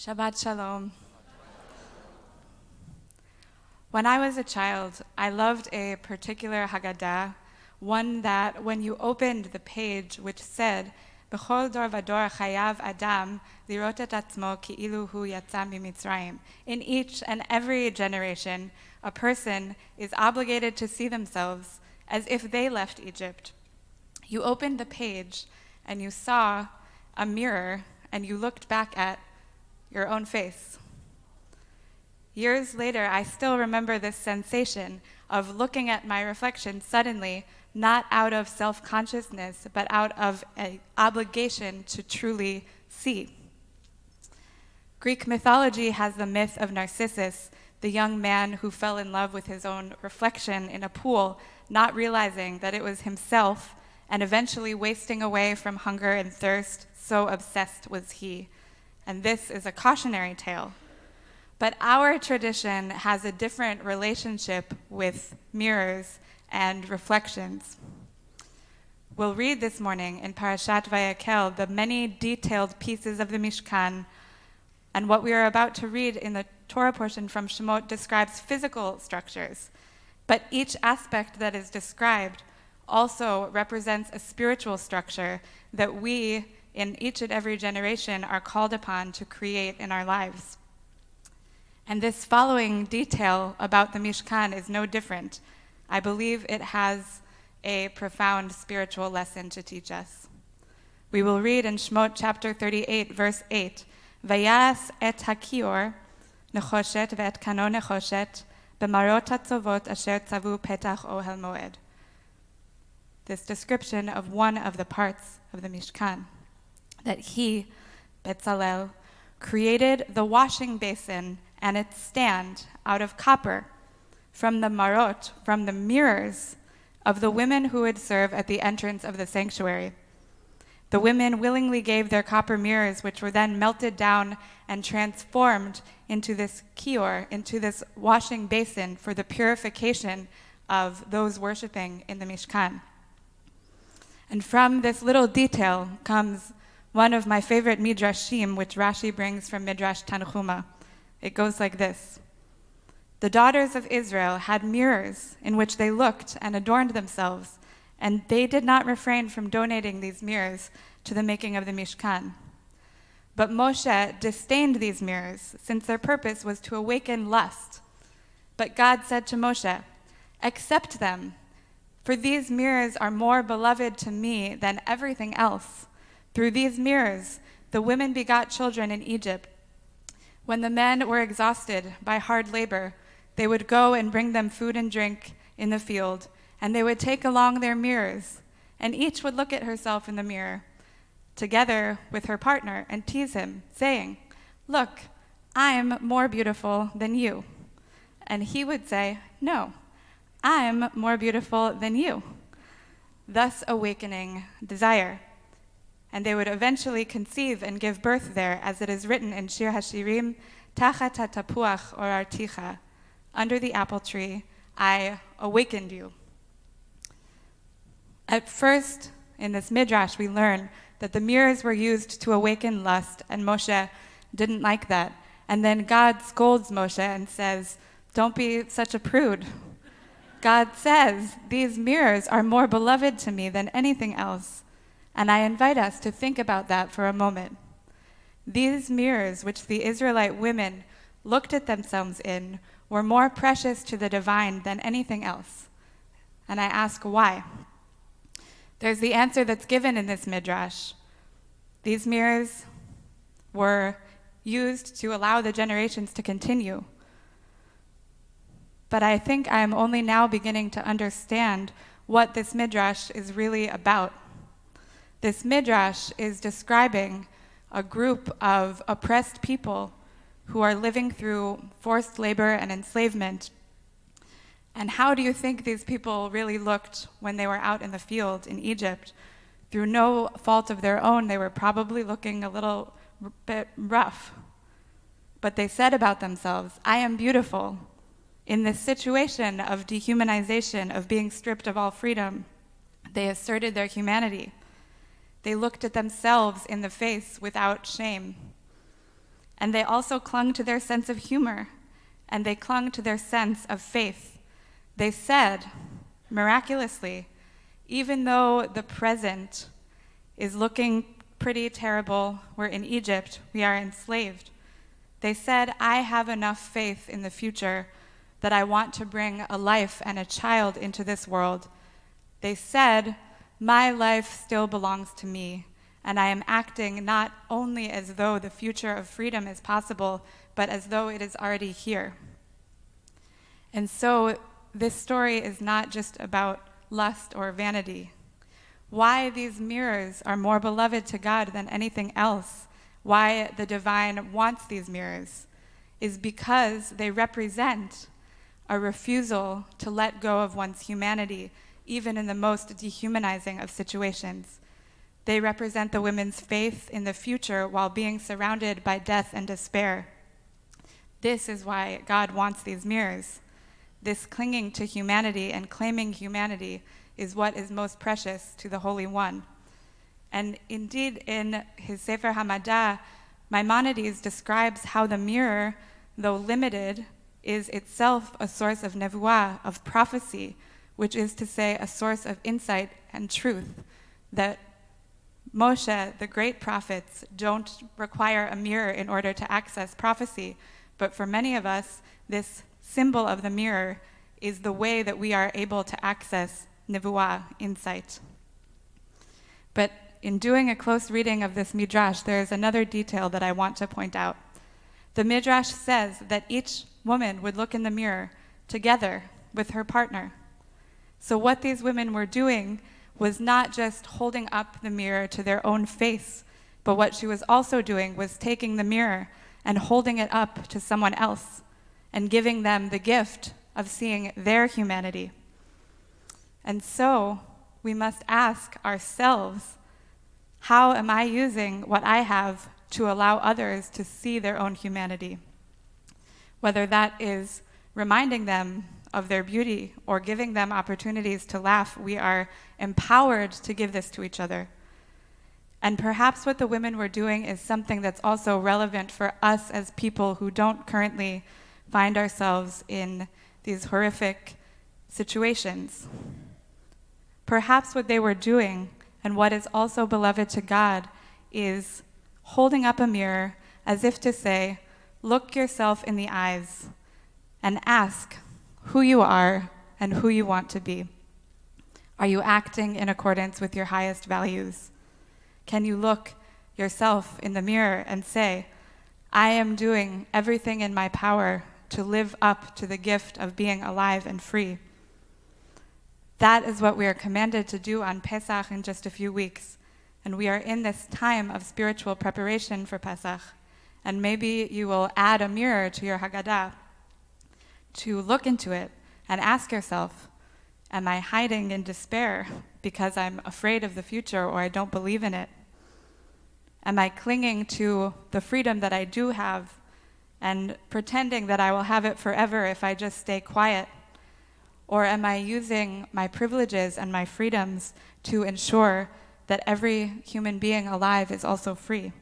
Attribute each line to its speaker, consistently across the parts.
Speaker 1: Shabbat Shalom. When I was a child, I loved a particular Haggadah, one that when you opened the page which said, B'chol dor vador chayav Adam lirot et atzmo ki'ilu hu yatza miMitzrayim. In each and every generation, a person is obligated to see themselves as if they left Egypt. You opened the page and you saw a mirror and you looked back at your own face. Years later, I still remember this sensation of looking at my reflection suddenly, not out of self-consciousness, but out of an obligation to truly see. Greek mythology has the myth of Narcissus, the young man who fell in love with his own reflection in a pool, not realizing that it was himself, and eventually wasting away from hunger and thirst, so obsessed was he. And this is a cautionary tale. But our tradition has a different relationship with mirrors and reflections. We'll read this morning in Parashat Vayak the many detailed pieces of the Mishkan, and what we are about to read in the Torah portion from Shemot describes physical structures. But each aspect that is described also represents a spiritual structure that we, in each and every generation, are called upon to create in our lives. And this following detail about the Mishkan is no different. I believe it has a profound spiritual lesson to teach us. We will read in Shemot chapter 38, verse 8, Vayas et hakior nechoshet ve'et kano nechoshet b'marot hatzovot asher tzavu petach ohel moed. This description of one of the parts of the Mishkan, that he, Betzalel, created the washing basin and its stand out of copper from the marot, from the mirrors of the women who would serve at the entrance of the sanctuary. The women willingly gave their copper mirrors, which were then melted down and transformed into this kior, into this washing basin for the purification of those worshiping in the Mishkan. And from this little detail comes one of my favorite midrashim, which Rashi brings from Midrash Tanchuma. It goes like this. The daughters of Israel had mirrors in which they looked and adorned themselves, and they did not refrain from donating these mirrors to the making of the Mishkan. But Moshe disdained these mirrors, since their purpose was to awaken lust. But God said to Moshe, "Accept them, for these mirrors are more beloved to me than everything else. Through these mirrors, the women begot children in Egypt. When the men were exhausted by hard labor, they would go and bring them food and drink in the field, and they would take along their mirrors, and each would look at herself in the mirror, together with her partner, and tease him, saying, 'Look, I'm more beautiful than you.' And he would say, 'No, I'm more beautiful than you,' thus awakening desire. And they would eventually conceive and give birth there, as it is written in Shir HaShirim, Tachat hatapuach orarticha, under the apple tree, I awakened you." At first, in this midrash, we learn that the mirrors were used to awaken lust, and Moshe didn't like that. And then God scolds Moshe and says, "Don't be such a prude." God says, "These mirrors are more beloved to me than anything else." And I invite us to think about that for a moment. These mirrors, which the Israelite women looked at themselves in, were more precious to the divine than anything else. And I ask why. There's the answer that's given in this midrash. These mirrors were used to allow the generations to continue. But I think I'm only now beginning to understand what this midrash is really about. This midrash is describing a group of oppressed people who are living through forced labor and enslavement. And how do you think these people really looked when they were out in the field in Egypt? Through no fault of their own, they were probably looking a little bit rough. But they said about themselves, "I am beautiful." In this situation of dehumanization, of being stripped of all freedom, they asserted their humanity. They looked at themselves in the face without shame. And they also clung to their sense of humor, and they clung to their sense of faith. They said, miraculously, even though the present is looking pretty terrible, we're in Egypt, we are enslaved, they said, I have enough faith in the future that I want to bring a life and a child into this world. They said, my life still belongs to me, and I am acting not only as though the future of freedom is possible, but as though it is already here. And so this story is not just about lust or vanity. Why these mirrors are more beloved to God than anything else, why the divine wants these mirrors, is because they represent a refusal to let go of one's humanity, even in the most dehumanizing of situations. They represent the women's faith in the future while being surrounded by death and despair. This is why God wants these mirrors. This clinging to humanity and claiming humanity is what is most precious to the Holy One. And indeed, in his Sefer Hamadah, Maimonides describes how the mirror, though limited, is itself a source of nevuah, of prophecy, which is to say a source of insight and truth, that Moshe, the great prophets, don't require a mirror in order to access prophecy, but for many of us, this symbol of the mirror is the way that we are able to access nevuah, insight. But in doing a close reading of this midrash, there is another detail that I want to point out. The midrash says that each woman would look in the mirror together with her partner. So what these women were doing was not just holding up the mirror to their own face, but what she was also doing was taking the mirror and holding it up to someone else and giving them the gift of seeing their humanity. And so we must ask ourselves, how am I using what I have to allow others to see their own humanity? Whether that is reminding them of their beauty or giving them opportunities to laugh, we are empowered to give this to each other. And perhaps what the women were doing is something that's also relevant for us as people who don't currently find ourselves in these horrific situations. Perhaps what they were doing, and what is also beloved to God, is holding up a mirror as if to say, look yourself in the eyes and ask who you are and who you want to be. Are you acting in accordance with your highest values? Can you look yourself in the mirror and say, I am doing everything in my power to live up to the gift of being alive and free? That is what we are commanded to do on Pesach in just a few weeks. And we are in this time of spiritual preparation for Pesach. And maybe you will add a mirror to your Haggadah to look into it and ask yourself, am I hiding in despair because I'm afraid of the future or I don't believe in it? Am I clinging to the freedom that I do have and pretending that I will have it forever if I just stay quiet? Or am I using my privileges and my freedoms to ensure that every human being alive is also free?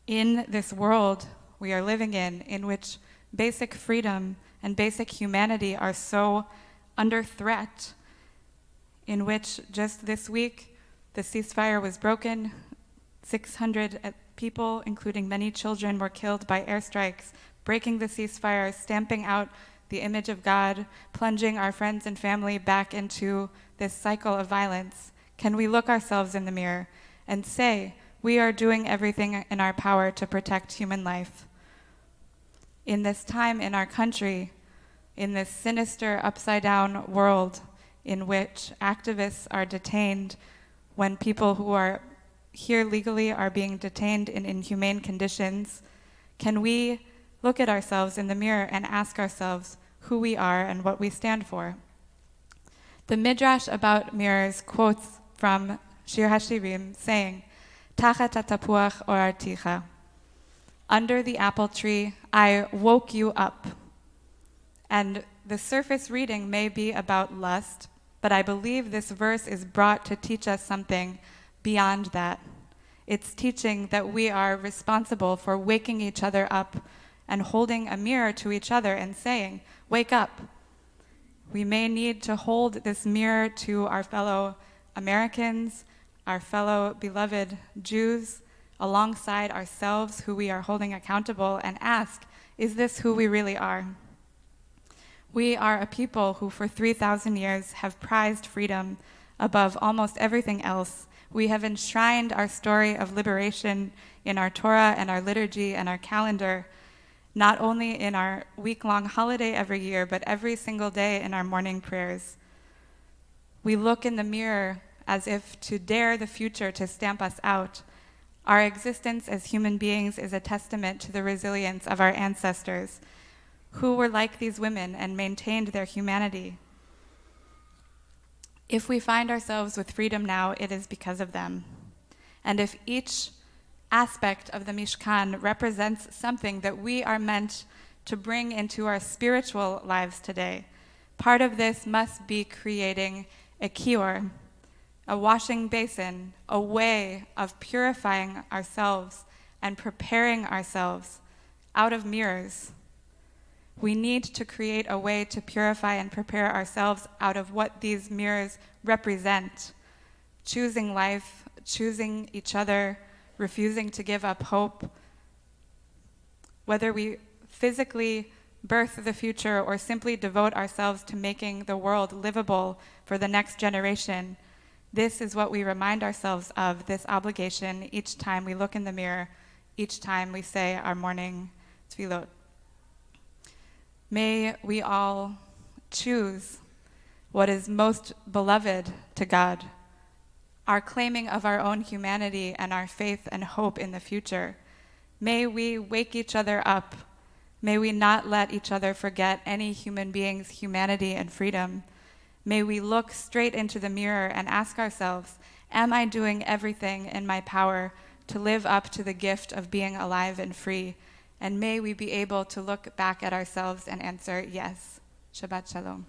Speaker 1: In this world we are living in which basic freedom and basic humanity are so under threat, in which just this week the ceasefire was broken, 600 people, including many children, were killed by airstrikes, breaking the ceasefire, stamping out the image of God, plunging our friends and family back into this cycle of violence. Can we look ourselves in the mirror and say, we are doing everything in our power to protect human life? In this time in our country, in this sinister, upside-down world in which activists are detained when people who are here legally are being detained in inhumane conditions, can we look at ourselves in the mirror and ask ourselves who we are and what we stand for? The Midrash about mirrors quotes from Shir HaShirim saying, Tachat hatapuach orarticha. Under the apple tree, I woke you up. And the surface reading may be about lust, but I believe this verse is brought to teach us something beyond that. It's teaching that we are responsible for waking each other up and holding a mirror to each other and saying, wake up. We may need to hold this mirror to our fellow Americans, our fellow beloved Jews, alongside ourselves who we are holding accountable, and ask, is this who we really are? We are a people who for 3,000 years have prized freedom above almost everything else. We have enshrined our story of liberation in our Torah and our liturgy and our calendar, not only in our week-long holiday every year, but every single day in our morning prayers. We look in the mirror as if to dare the future to stamp us out. Our existence as human beings is a testament to the resilience of our ancestors, who were like these women and maintained their humanity. If we find ourselves with freedom now, it is because of them. And if each aspect of the Mishkan represents something that we are meant to bring into our spiritual lives today, part of this must be creating a kior, a washing basin, a way of purifying ourselves and preparing ourselves out of mirrors. We need to create a way to purify and prepare ourselves out of what these mirrors represent. Choosing life, choosing each other, refusing to give up hope. Whether we physically birth the future or simply devote ourselves to making the world livable for the next generation, this is what we remind ourselves of, this obligation, each time we look in the mirror, each time we say our morning tefillot. May we all choose what is most beloved to God, our claiming of our own humanity and our faith and hope in the future. May we wake each other up. May we not let each other forget any human being's humanity and freedom. May we look straight into the mirror and ask ourselves, am I doing everything in my power to live up to the gift of being alive and free? And may we be able to look back at ourselves and answer yes. Shabbat Shalom.